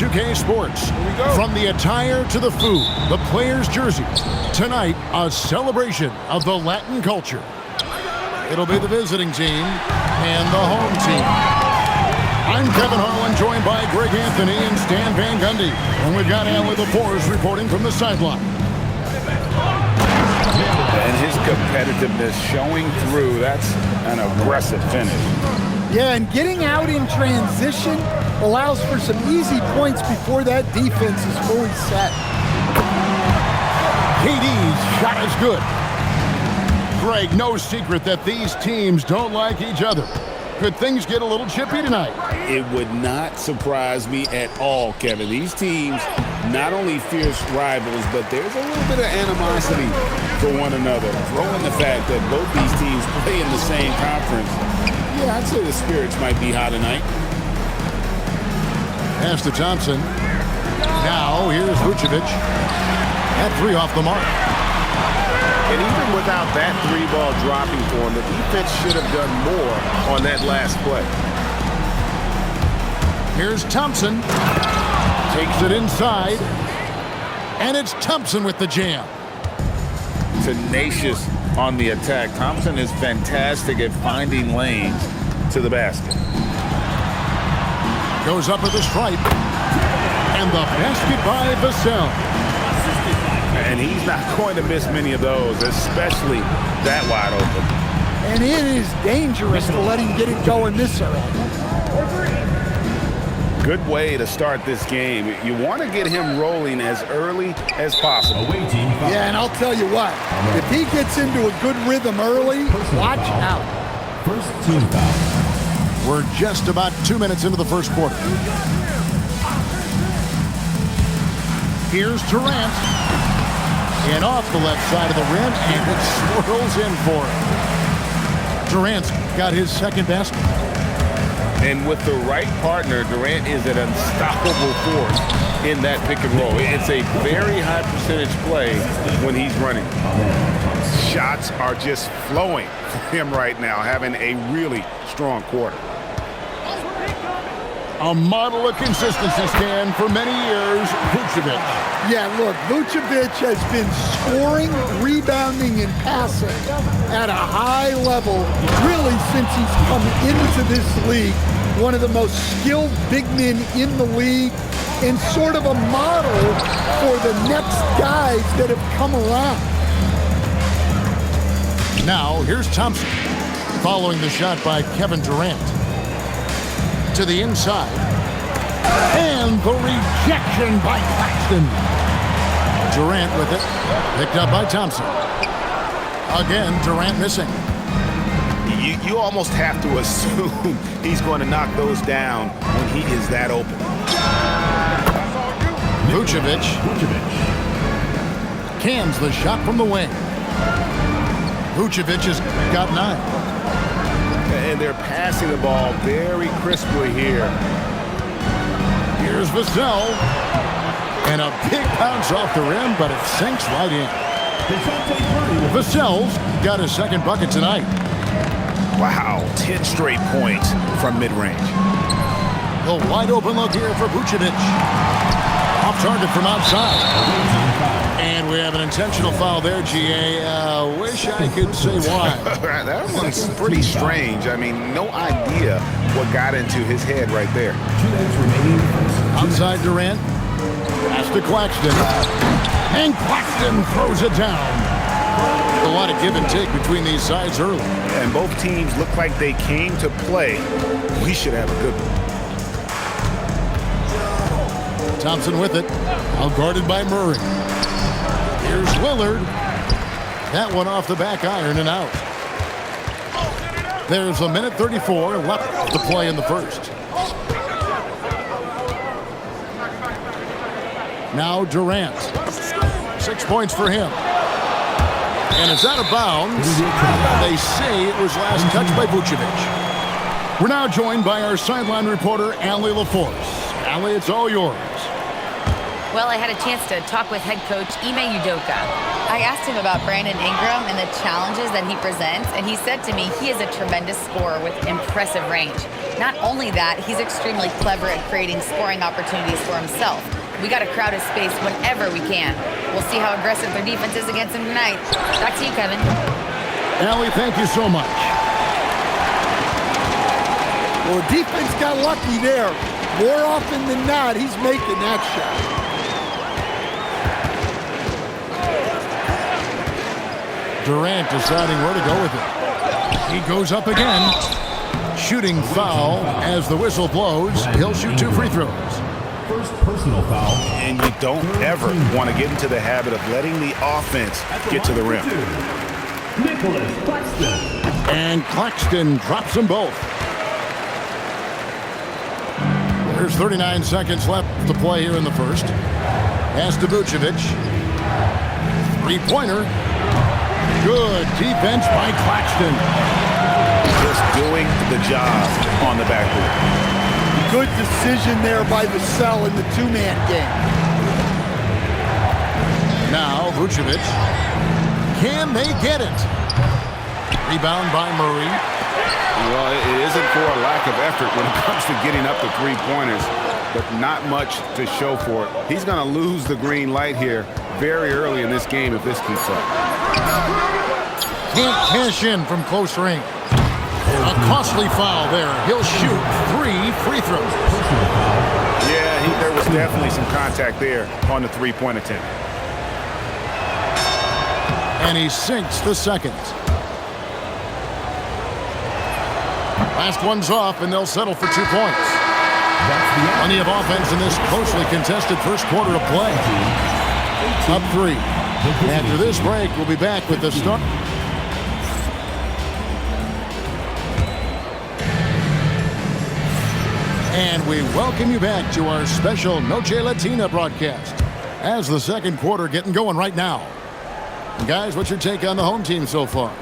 2K Sports. From the attire to the food, the players' jerseys. Tonight, a celebration of the Latin culture. It'll be the visiting team and the home team. I'm Kevin Harlan, joined by Greg Anthony and Stan Van Gundy. And we've got Allie LaForce reporting from the sideline. And his competitiveness showing through. That's an aggressive finish. Yeah, and getting out in transition allows for some easy points before that defense is fully set. KD's shot is good. Greg, no secret that these teams don't like each other. Could things get a little chippy tonight? It would not surprise me at all, Kevin. These teams, not only fierce rivals, but there's a little bit of animosity for one another. Throw in the fact that both these teams play in the same conference. Yeah, I'd say the spirits might be high tonight. Pass to Thompson. Now, here's Vucevic. At 3 off the mark. And even without that 3-ball dropping for him, the defense should have done more on that last play. Here's Thompson. Takes it inside. And it's Thompson with the jam. Tenacious on the attack. Thompson is fantastic at finding lanes to the basket. Goes up with a stripe. And the basket by Vassell. And he's not going to miss many of those, especially that wide open. And it is dangerous to let him get it going this early. Good way to start this game. You want to get him rolling as early as possible. Yeah, and I'll tell you what, if he gets into a good rhythm early, watch out. First team foul. We're just about 2 minutes into the first quarter. Here's Durant. And off the left side of the rim, and it swirls in for him. Durant's got his second basket. And with the right partner, Durant is an unstoppable force in that pick and roll. It's a very high percentage play when he's running. Shots are just flowing for him right now, having a really strong quarter. A model of consistency, Stan, for many years, Vucevic. Yeah, look, Vucevic has been scoring, rebounding, and passing at a high level really since he's come into this league. One of the most skilled big men in the league and sort of a model for the next guys that have come around. Now, here's Thompson, following the shot by Kevin Durant. To the inside. And the rejection by Claxton. Durant with it. Picked up by Thompson. Again, Durant missing. You almost have to assume he's going to knock those down when he is that open. Vucevic. Cans the shot from the wing. Vucevic has got 9. And they're passing the ball very crisply here. Here's Vassell. And a big bounce off the rim, but it sinks right in. Vassell's got his second bucket tonight. Wow, 10 straight points from mid-range. The wide open look here for Vucevic. Off target from outside. And we have an intentional foul there, GA. Wish I could say why. That one's pretty strange. I mean, no idea what got into his head right there. Outside Durant. Pass to Claxton. And Claxton throws it down. A lot of give and take between these sides early. And both teams look like they came to play. We should have a good one. Thompson with it. Out guarded by Murray. Here's Lillard. That one off the back iron and out. There's a minute 34 left to play in the first. Now Durant. 6 points for him. And it's out of bounds. They say it was last touched by Vucevic. We're now joined by our sideline reporter, Allie LaForce. Allie, it's all yours. Well, I had a chance to talk with head coach Ime Udoka. I asked him about Brandon Ingram and the challenges that he presents, and he said to me he is a tremendous scorer with impressive range. Not only that, he's extremely clever at creating scoring opportunities for himself. We got to crowd his space whenever we can. We'll see how aggressive their defense is against him tonight. Back to you, Kevin. Allie, thank you so much. Well, the defense got lucky there. More often than not, he's making that shot. Durant deciding where to go with it. He goes up again. Shooting foul as the whistle blows. He'll shoot 2 free throws. First personal foul. And you don't ever want to get into the habit of letting the offense get to the rim. Nicholas Claxton. And Claxton drops them both. There's 39 seconds left to play here in the first. Pass to Vucevic. Three-pointer. Good defense by Claxton. Just doing the job on the backboard. Good decision there by the cell in the two-man game. Now Vucevic. Can they get it? Rebound by Murray. Well, it isn't for a lack of effort when it comes to getting up to three-pointers, but not much to show for it. He's going to lose the green light here very early in this game if this keeps up. Can't cash in from close range. A costly foul there. He'll shoot 3 free throws. Yeah, there was definitely some contact there on the three-point attempt. And he sinks the second. Last one's off, and they'll settle for 2 points. Plenty of offense in this closely contested first quarter of play. Up 3. After this break, we'll be back with the start. And we welcome you back to our special Noche Latina broadcast as the second quarter getting going right now. And guys, what's your take on the home team so far?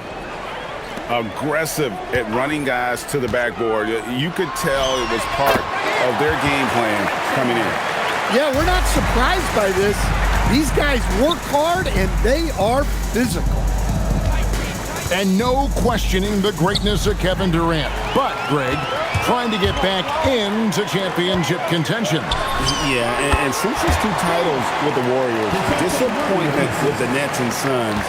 Aggressive at running guys to the backboard. You could tell it was part of their game plan coming in. Yeah, we're not surprised by this. These guys work hard, and they are physical. And no questioning the greatness of Kevin Durant. But, Greg, trying to get back into championship contention. Yeah, and since his 2 titles with the Warriors, disappointment with the Nets and Suns,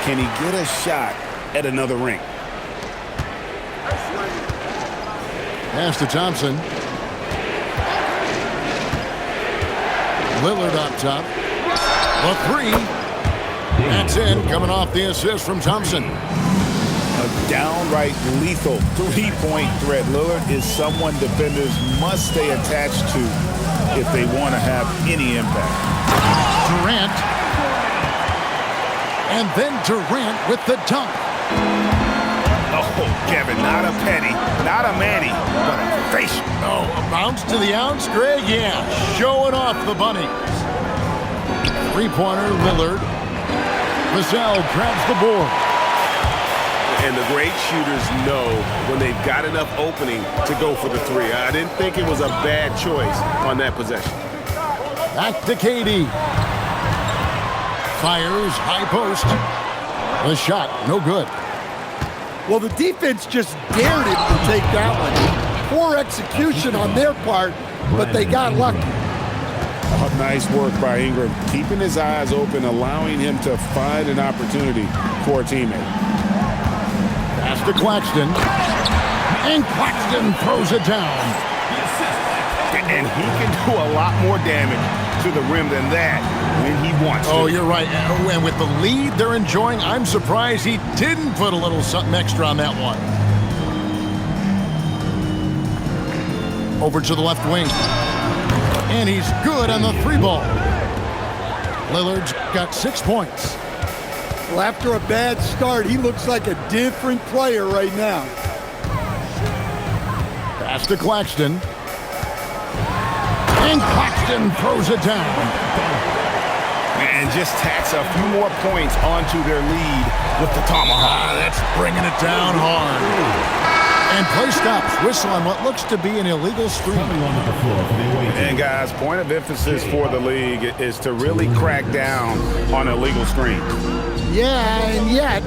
can he get a shot at another ring? Pass to Thompson. Lillard up top. The 3. That's in, coming off the assist from Thompson. A downright lethal 3-point threat. Lillard is someone defenders must stay attached to if they want to have any impact. Durant. And then Durant with the dunk. Oh, Kevin, not a penny, not a manny, but a facial. Oh, a bounce to the ounce, Greg? Yeah, showing off the bunnies. Three-pointer, Lillard. Vassell grabs the board. And the great shooters know when they've got enough opening to go for the 3. I didn't think it was a bad choice on that possession. Back to KD. Fires, high post. The shot, no good. Well, the defense just dared him to take that one. Poor execution on their part, but they got lucky. Oh, nice work by Ingram, keeping his eyes open, allowing him to find an opportunity for a teammate. Pass to Claxton. And Claxton throws it down. And he can do a lot more damage to the rim than that when he wants to. Oh, you're right. And with the lead they're enjoying, I'm surprised he didn't put a little something extra on that one. Over to the left wing. And he's good on the 3-ball. Lillard's got 6 points. Well, after a bad start, he looks like a different player right now. Pass to Claxton. And Claxton throws it down. And just tacks a few more points onto their lead with the tomahawk. That's bringing it down hard. And play stops. Whistle on what looks to be an illegal screen. Coming onto the floor for the away team. And guys, point of emphasis for the league is to really crack down on illegal screens. Yeah, and yet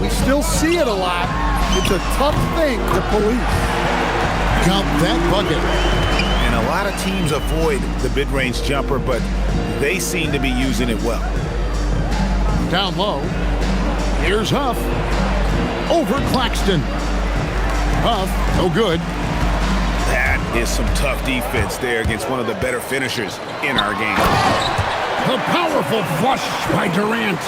we still see it a lot. It's a tough thing to police. Count that bucket. And a lot of teams avoid the mid-range jumper, but they seem to be using it well. Down low. Here's Huff. Over Claxton. Huff, no good. That is some tough defense there against one of the better finishers in our game. The powerful flush by Durant.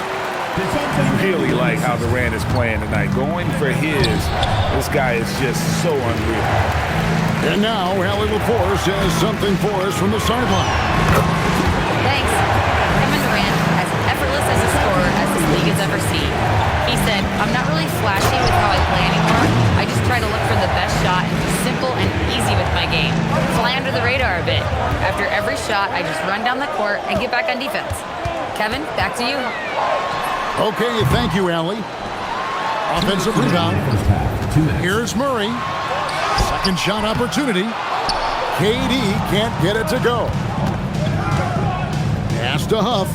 Really like how Durant is playing tonight. Going for this guy is just so unreal. And now, Allie LaForce has something for us from the sideline. Thanks. Kevin Durant, as effortless as a scorer as this league has ever seen. He said, I'm not really flashy with how I play anymore. I just try to look for the best shot and be simple and easy with my game. Fly under the radar a bit. After every shot, I just run down the court and get back on defense. Kevin, back to you. Okay, thank you, Allie. Offensive rebound. Here's Murray. Second shot opportunity. KD can't get it to go. Pass to Huff.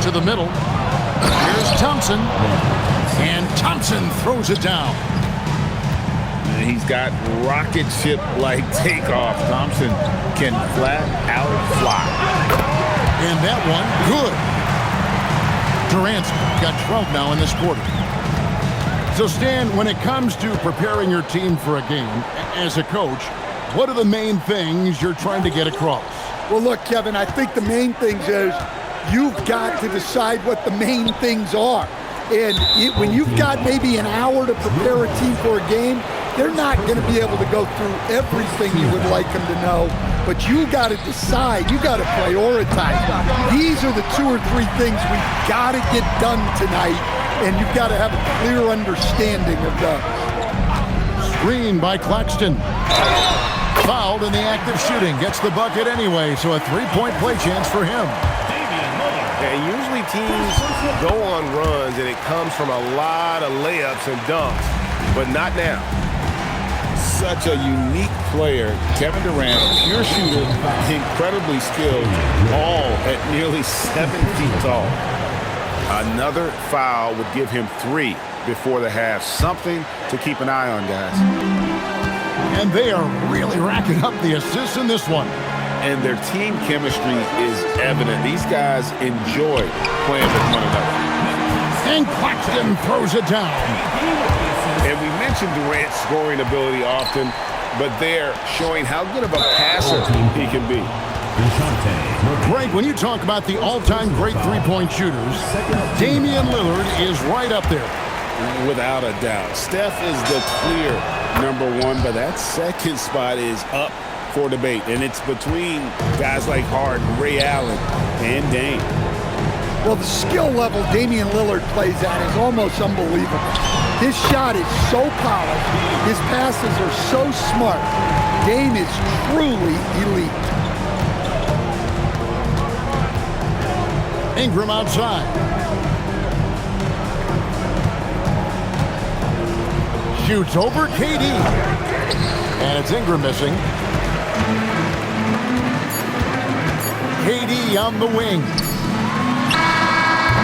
To the middle. Here's Thompson. And Thompson throws it down. And he's got rocket ship-like takeoff. Thompson can flat out fly. And that one, good. Durant's got 12 now in this quarter. So, Stan, when it comes to preparing your team for a game, as a coach, what are the main things you're trying to get across? Well, look, Kevin, I think the main things is you've got to decide what the main things are. And when you've got maybe an hour to prepare a team for a game, they're not going to be able to go through everything you would like them to know. But you got to decide. You got to prioritize. These are the 2 or 3 things we've got to get done tonight. And you've got to have a clear understanding of those. Screen by Claxton. Fouled in the act of shooting. Gets the bucket anyway, so a 3-point play chance for him. And usually teams go on runs and it comes from a lot of layups and dunks, but not now. Such a unique player. Kevin Durant, pure shooter, incredibly skilled, all at nearly 7 feet tall. Another foul would give him 3 before the half. Something to keep an eye on, guys. And they are really racking up the assists in this one. And their team chemistry is evident. These guys enjoy playing with one another. And Claxton throws it down. And we mentioned Durant's scoring ability often, but they're showing how good of a passer he can be. Greg, when you talk about the all-time great three-point shooters, Damian Lillard is right up there. Without a doubt. Steph is the clear #1, but that second spot is up for debate. And it's between guys like Harden, Ray Allen, and Dame. Well, the skill level Damian Lillard plays at is almost unbelievable. His shot is so polished. His passes are so smart. Dame is truly elite. Ingram outside. Shoots over KD. And it's Ingram missing. KD on the wing.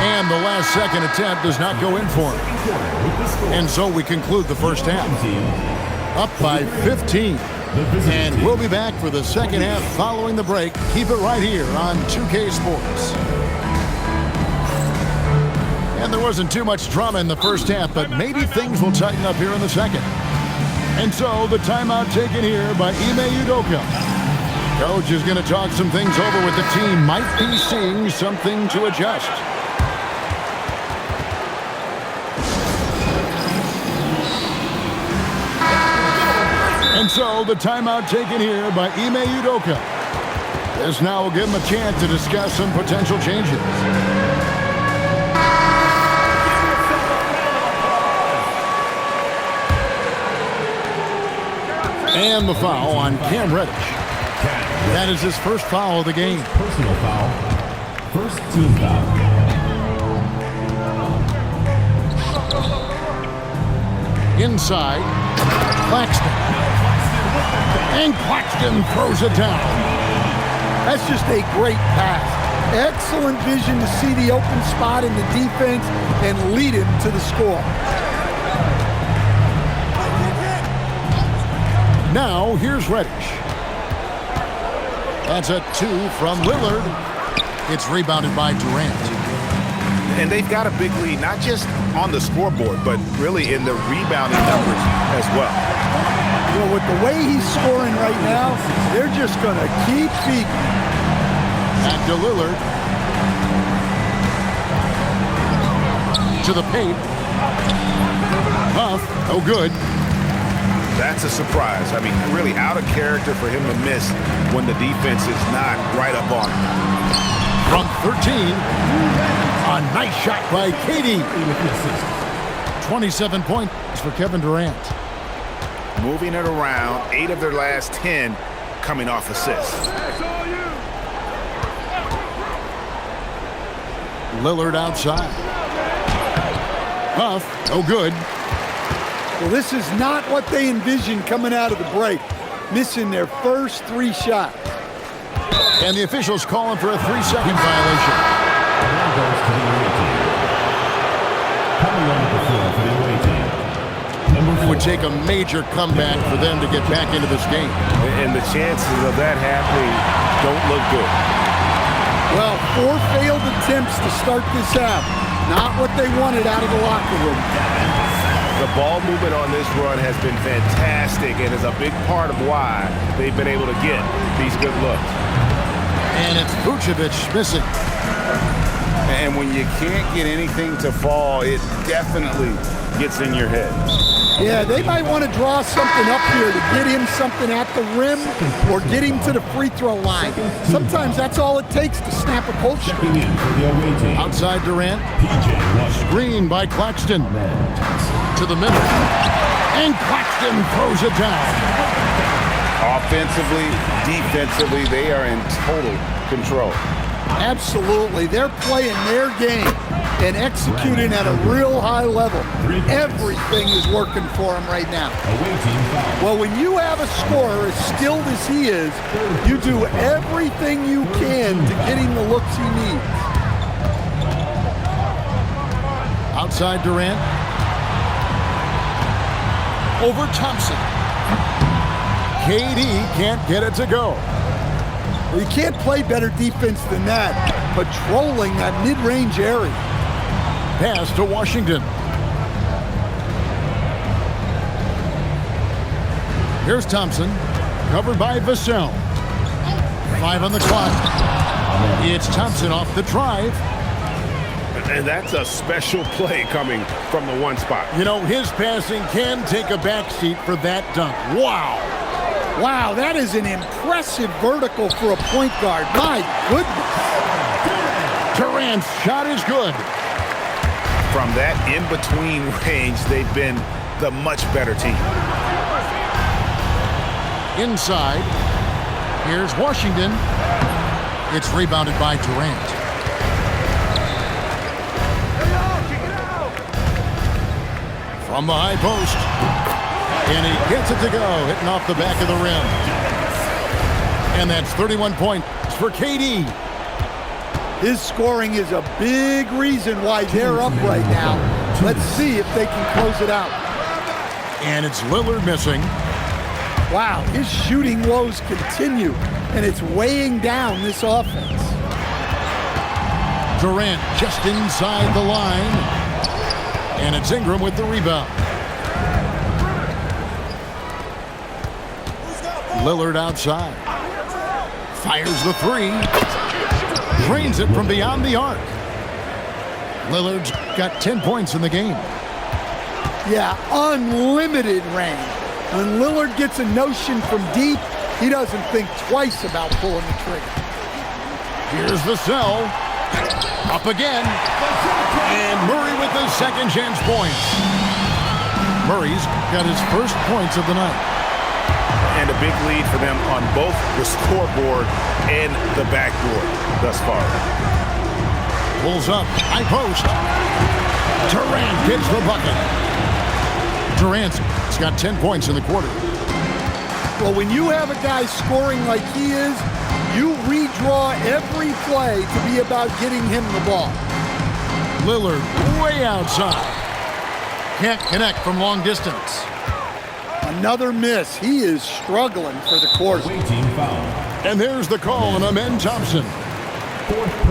And the last second attempt does not go in for him. And so we conclude the first half. Up by 15. And we'll be back for the second half following the break. Keep it right here on 2K Sports. And there wasn't too much drama in the first half, but maybe things will tighten up here in the second. And so the timeout taken here by Ime Udoka. Coach is going to talk some things over with the team. Might be seeing something to adjust. And so the timeout taken here by Ime Udoka. This now will give him a chance to discuss some potential changes. And the foul on Cam Reddish. That is his first foul of the game. Personal foul. First team foul. Inside, Claxton. And Claxton throws it down. That's just a great pass. Excellent vision to see the open spot in the defense and lead him to the score. Now here's Reddish. That's a 2 from Lillard. It's rebounded by Durant. And they've got a big lead, not just on the scoreboard, but really in the rebounding numbers as well. Well, with the way he's scoring right now, they're just going to keep feeding. Back to Lillard. To the paint. Huff, no good. That's a surprise. I mean, really out of character for him to miss when the defense is not right up on him. From 13, a nice shot by KD. 27 points for Kevin Durant. Moving it around, 8 of their last 10 coming off assists. Lillard outside. Huff, no good. Well, this is not what they envisioned coming out of the break. Missing their first 3 shots. And the officials calling for a 3-second violation. Ball goes to the away team. Coming on the floor for the away team. It would take a major comeback for them to get back into this game. And the chances of that happening don't look good. Well, 4 failed attempts to start this half. Not what they wanted out of the locker room. The ball movement on this run has been fantastic and is a big part of why they've been able to get these good looks. And it's Vucevic missing. And when you can't get anything to fall, it definitely gets in your head. Yeah, they might want to draw something up here to get him something at the rim or get him to the free throw line. Sometimes that's all it takes to snap a cold streak. Checking in for the away team. Outside Durant. PJ Washington. Screen by Claxton. To the middle. And Claxton throws it down. Offensively, defensively, they are in total control. Absolutely. They're playing their game and executing at a real high level. Everything is working for them right now. Away team foul. Well, when you have a scorer as skilled as he is, you do everything you can to get him the looks he needs. Outside Durant. Over Thompson. KD can't get it to go. Well, you can't play better defense than that, patrolling that mid-range area. Pass to Washington. Here's Thompson, covered by Vassell. 5 on the clock. It's Thompson off the drive. And that's a special play coming from the one spot. You know, his passing can take a backseat for that dunk. Wow. Wow, that is an impressive vertical for a point guard. My goodness. Durant's shot is good. From that in-between range, they've been the much better team. Inside. Here's Washington. It's rebounded by Durant. From the high post. And he gets it to go, hitting off the back of the rim. And that's 31 points for KD. His scoring is a big reason why they're up right now. Let's see if they can close it out. And it's Lillard missing. Wow, his shooting woes continue, and it's weighing down this offense. Durant just inside the line. And it's Ingram with the rebound. Lillard outside. Fires the 3. Drains it from beyond the arc. Lillard's got 10 points in the game. Yeah, unlimited range. When Lillard gets a notion from deep, he doesn't think twice about pulling the trigger. Here's Vassell. Up again. And Murray with the second chance points. Murray's got his first points of the night. And a big lead for them on both the scoreboard and the backboard thus far. Pulls up, high post. Durant gets the bucket. Durant has got 10 points in the quarter. Well, when you have a guy scoring like he is, you redraw every play to be about getting him the ball. Lillard way outside. Can't connect from long distance. Another miss. He is struggling for the quarter. Team foul. And there's the call on Amen Thompson.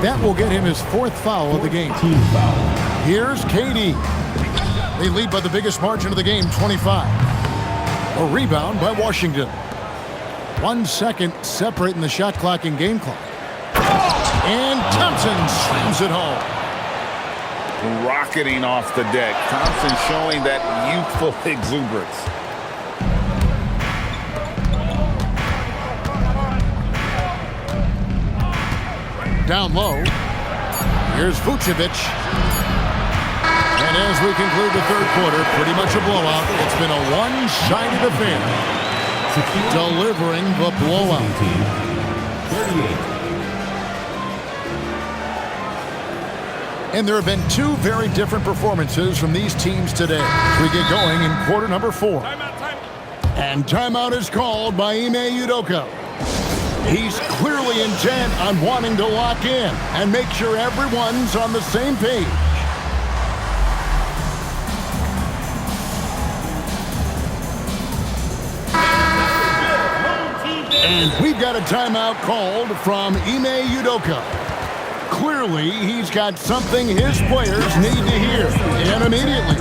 That will get him his 4th foul of the game. Team foul. Here's KD. They lead by the biggest margin of the game, 25. A rebound by Washington. 1 second separating the shot clock and game clock. And Thompson slams it home. Rocketing off the deck. Thompson showing that youthful exuberance. Down low. Here's Vucevic. And as we conclude the 3rd quarter, pretty much a blowout. It's been a one-sided affair. Delivering the blowout. 38. And there have been 2 very different performances from these teams today. We get going in quarter number 4. And timeout is called by Ime Udoka. He's clearly intent on wanting to lock in and make sure everyone's on the same page. And we've got a timeout called from Ime Udoka. Clearly, he's got something his players need to hear, and immediately.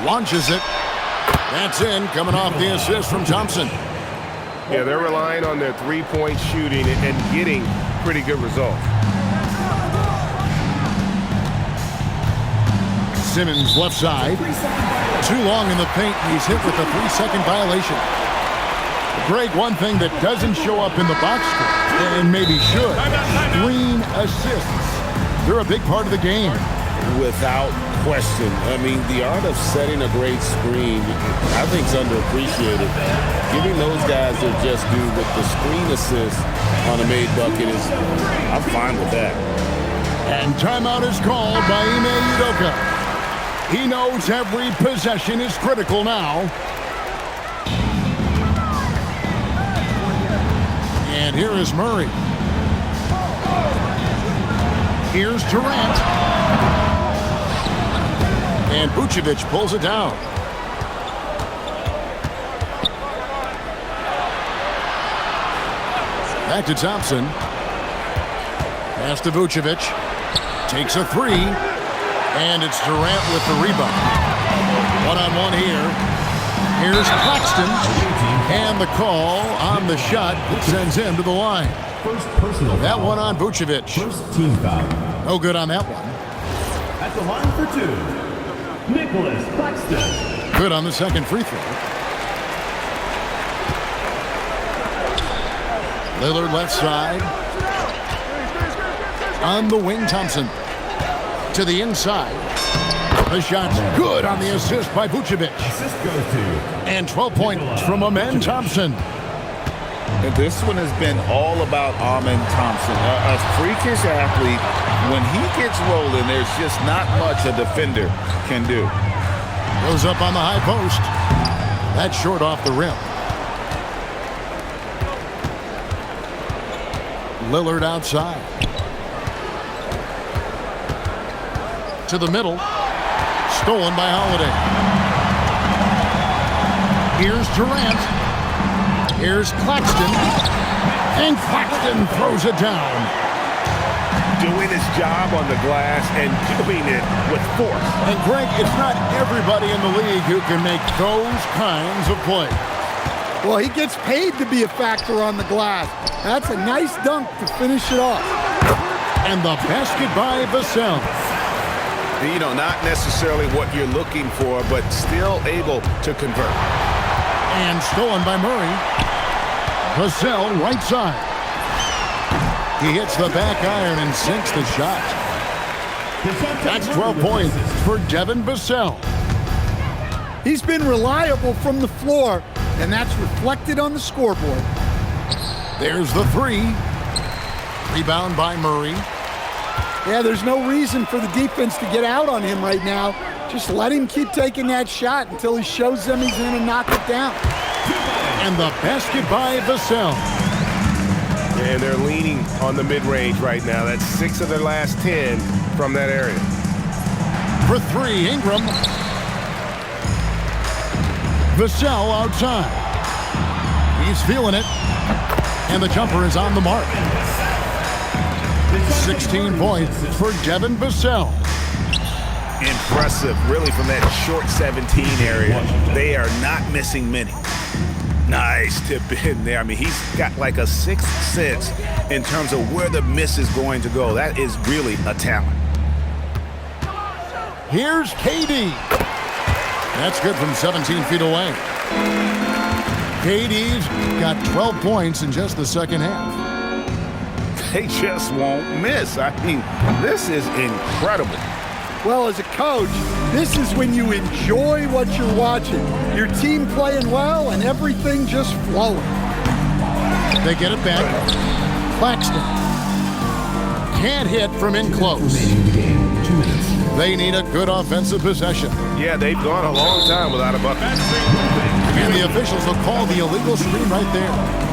Launches it. That's in, coming off the assist from Thompson. Yeah, they're relying on their three-point shooting and getting pretty good results. Simmons left side. Too long in the paint. He's hit with a 3-second violation. Greg, one thing that doesn't show up in the box score, and maybe should, screen assists. They're a big part of the game. Without question. I mean, the art of setting a great screen, I think, is underappreciated. Giving those guys their just due with the screen assist on a made bucket is, I'm fine with that. And timeout is called by Ime Udoka. He knows every possession is critical now. And here is Murray. Here's Durant. And Vucevic pulls it down. Back to Thompson. Pass to Vucevic. Takes a 3. And it's Durant with the rebound. One-on-one here. Here's Claxton. And the call on the shot that sends him to the line. First personal That foul. one on Vucevic. First team foul. No good on that one. At the line for 2, Nicholas Claxton. Good on the second free throw. Lillard left side. On the wing, Thompson. To the inside. The shot's good on the assist by Vucevic. Assist goes to. And 12 points from Amen Thompson. And this one has been all about Amen Thompson. A freakish athlete. When he gets rolling, there's just not much a defender can do. Goes up on the high post. That's short off the rim. Lillard outside. To the middle. Stolen by Holiday. Here's Durant. Here's Claxton. And Claxton throws it down. Doing his job on the glass and doing it with force. And Greg, it's not everybody in the league who can make those kinds of plays. Well, he gets paid to be a factor on the glass. That's a nice dunk to finish it off. And the basket by Vassell. You know, not necessarily what you're looking for, but still able to convert. And stolen by Murray. Vassell right side. He hits the back iron and sinks the shot. That's 12 points for Devin Vassell. He's been reliable from the floor, and that's reflected on the scoreboard. There's the 3. Rebound by Murray. Yeah, there's no reason for the defense to get out on him right now. Just let him keep taking that shot until he shows them he's going to knock it down. And the basket by Vassell. And they're leaning on the mid-range right now. That's 6 of their last 10 from that area. For 3, Ingram. Vassell outside. He's feeling it. And the jumper is on the mark. 16 points for Devin Vassell. Impressive, really, from that short 17 area. They are not missing many. Nice tip in there. I mean, he's got like a 6th sense in terms of where the miss is going to go. That is really a talent. Here's KD. That's good from 17 feet away. KD's got 12 points in just the second half. They just won't miss. I mean, this is incredible. Well, as a coach, this is when you enjoy what you're watching. Your team playing well and everything just flowing. They get it back. Claxton can't hit from in close. They need a good offensive possession. Yeah, they've gone a long time without a bucket. And the officials will call the illegal screen right there.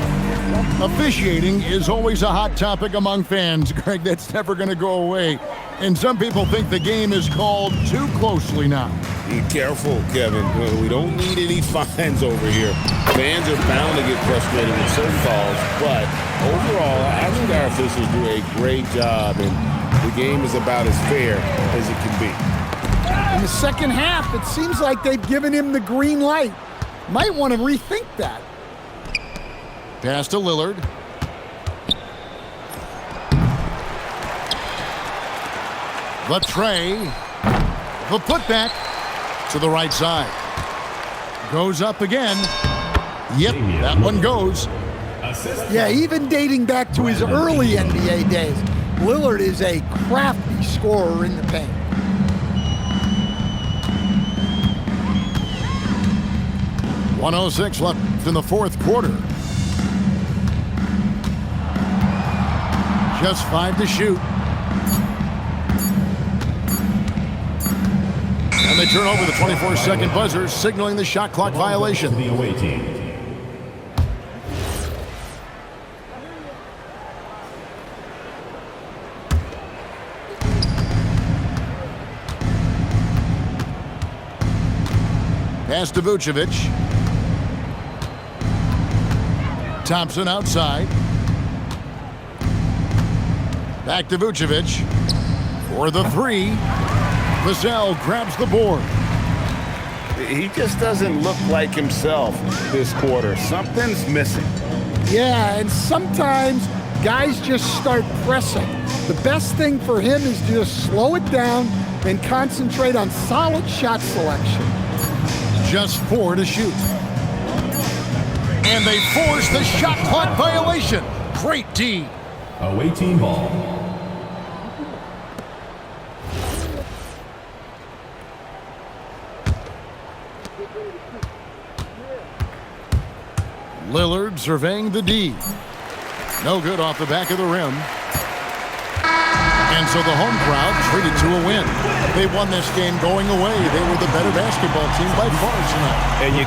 Officiating is always a hot topic among fans, Greg. That's never going to go away. And some people think the game is called too closely now. Be careful, Kevin. We don't need any fines over here. Fans are bound to get frustrated with certain calls, but overall, I think our officials do a great job, and the game is about as fair as it can be. In the second half, it seems like they've given him the green light. Might want to rethink that. Pass to Lillard. The tray. The putback to the right side. Goes up again. Yep, that one goes. Yeah, even dating back to his early NBA days, Lillard is a crafty scorer in the paint. .106 left in the fourth quarter. Just 5 to shoot. And they turn over the 24-second buzzer, signaling the shot clock violation. The away team. Pass to Vucevic. Thompson outside. Back to Vucevic for the 3. Vassell grabs the board. He just doesn't look like himself this quarter. Something's missing. Yeah, and sometimes guys just start pressing. The best thing for him is to just slow it down and concentrate on solid shot selection. Just 4 to shoot. And they force the shot clock violation. Great D. Away team ball. Lillard surveying the D. No good off the back of the rim. And so the home crowd treated to a win. They won this game going away. They were the better basketball team by far tonight. And you